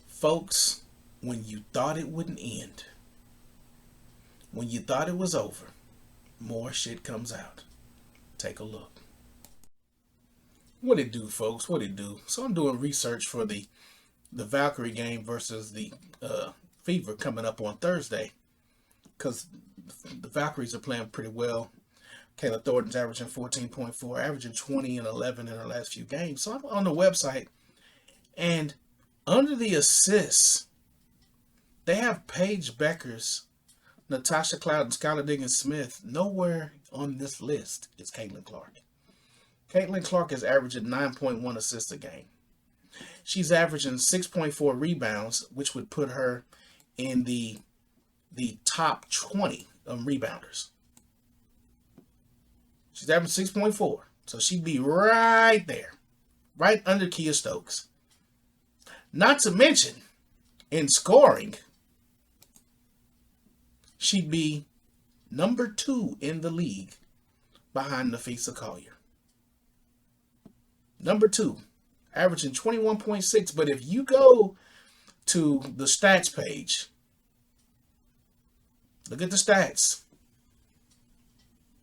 Folks, when you thought it wouldn't end, when you thought it was over, more shit comes out. Take a look. What it do, folks? What it do? So I'm doing research for the Valkyrie game versus the Fever coming up on Thursday, because the Valkyries are playing pretty well. Kayla Thornton's averaging 14.4, averaging 20 and 11 in her last few games. So I'm on the website, and under the assists, they have Paige Beckers, Natasha Cloud, and Skylar Diggins-Smith. Nowhere on this list is Caitlin Clark. Caitlin Clark is averaging 9.1 assists a game. She's averaging 6.4 rebounds, which would put her in the top 20 of rebounders. She's averaging 6.4. So she'd be right there, right under Kia Stokes. Not to mention, in scoring, she'd be number 2 in the league behind Nafisa Collier. Number 2, averaging 21.6. But if you go to the stats page, look at the stats.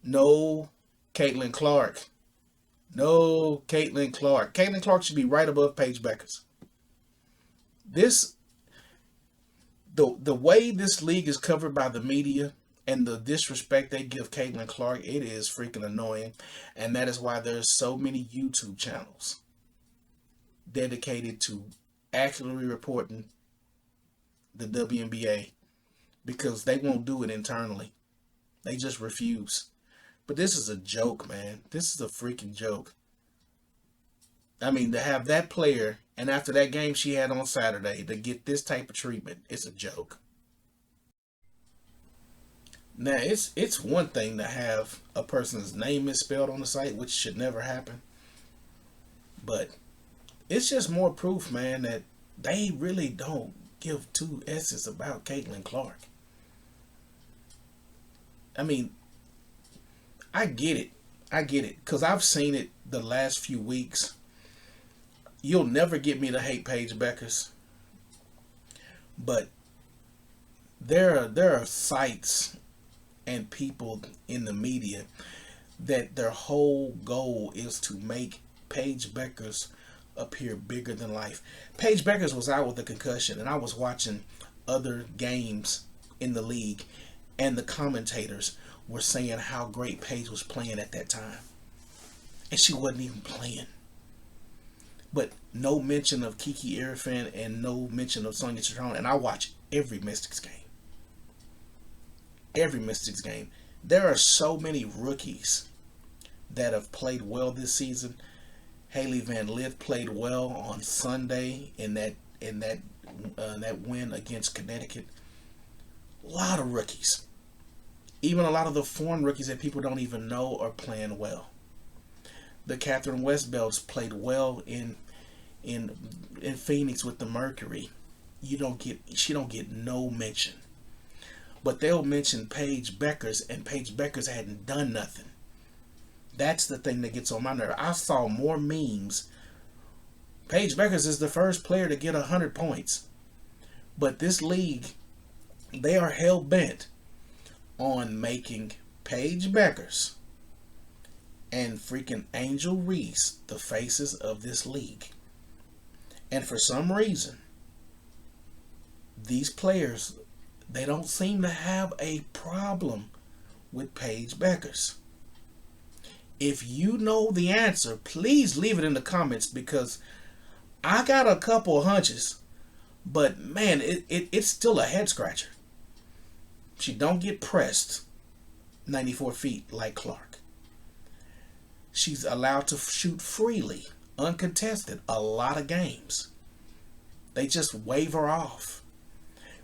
No Caitlin Clark. No Caitlin Clark. Caitlin Clark should be right above Paige Beckers. The way this league is covered by the media and the disrespect they give Caitlin Clark, it is freaking annoying. And that is why there's so many YouTube channels dedicated to accurately reporting the WNBA, because they won't do it internally. They just refuse. But this is a joke, man. This is a freaking joke. I mean, to have that player, and after that game she had on Saturday, to get this type of treatment, it's a joke. Now, it's one thing to have a person's name misspelled on the site, which should never happen. But it's just more proof, man, that they really don't give two S's about Caitlin Clark. I mean, I get it. Because I've seen it the last few weeks. You'll never get me to hate Paige Beckers. But there are sites and people in the media that their whole goal is to make Paige Beckers appear bigger than life. Paige Beckers was out with a concussion, and I was watching other games in the league, and the commentators were saying how great Paige was playing at that time. And she wasn't even playing. But no mention of Kiki Irfan and no mention of Sonia Citron. And I watch every Mystics game. Every Mystics game. There are so many rookies that have played well this season. Haley Van Lith played well on Sunday in that win against Connecticut. A lot of rookies. Even a lot of the foreign rookies that people don't even know are playing well. The Catherine Westbelts played well in Phoenix with the Mercury. She don't get no mention. But they'll mention Paige Beckers, and Paige Beckers hadn't done nothing. That's the thing that gets on my nerve. I saw more memes. Paige Beckers is the first player to get 100 points. But this league, they are hell-bent on making Paige Beckers and freaking Angel Reese the faces of this league. And for some reason, these players, they don't seem to have a problem with Paige Beckers. If you know the answer, please leave it in the comments, because I got a couple of hunches, but man, it's still a head scratcher. She don't get pressed 94 feet like Clark. She's allowed to shoot freely, uncontested, a lot of games. They just wave her off.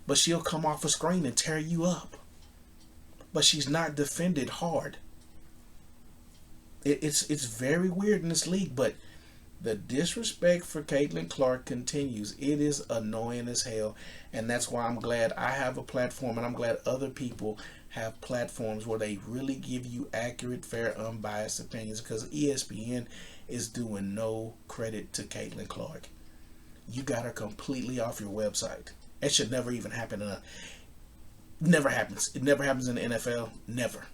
But she'll come off a screen and tear you up. But she's not defended hard. It's very weird in this league, but The disrespect for Caitlin Clark continues. It is annoying as hell. And that's why I'm glad I have a platform, and I'm glad other people have platforms where they really give you accurate, fair, unbiased opinions, because ESPN is doing no credit to Caitlin Clark. You got her completely off your website. It should never even happen. Never happens. It never happens in the NFL. Never.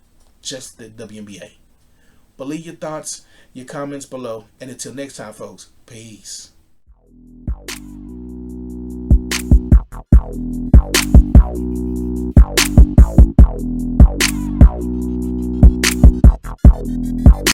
Just the WNBA. But leave your thoughts, your comments below. And until next time, folks, peace.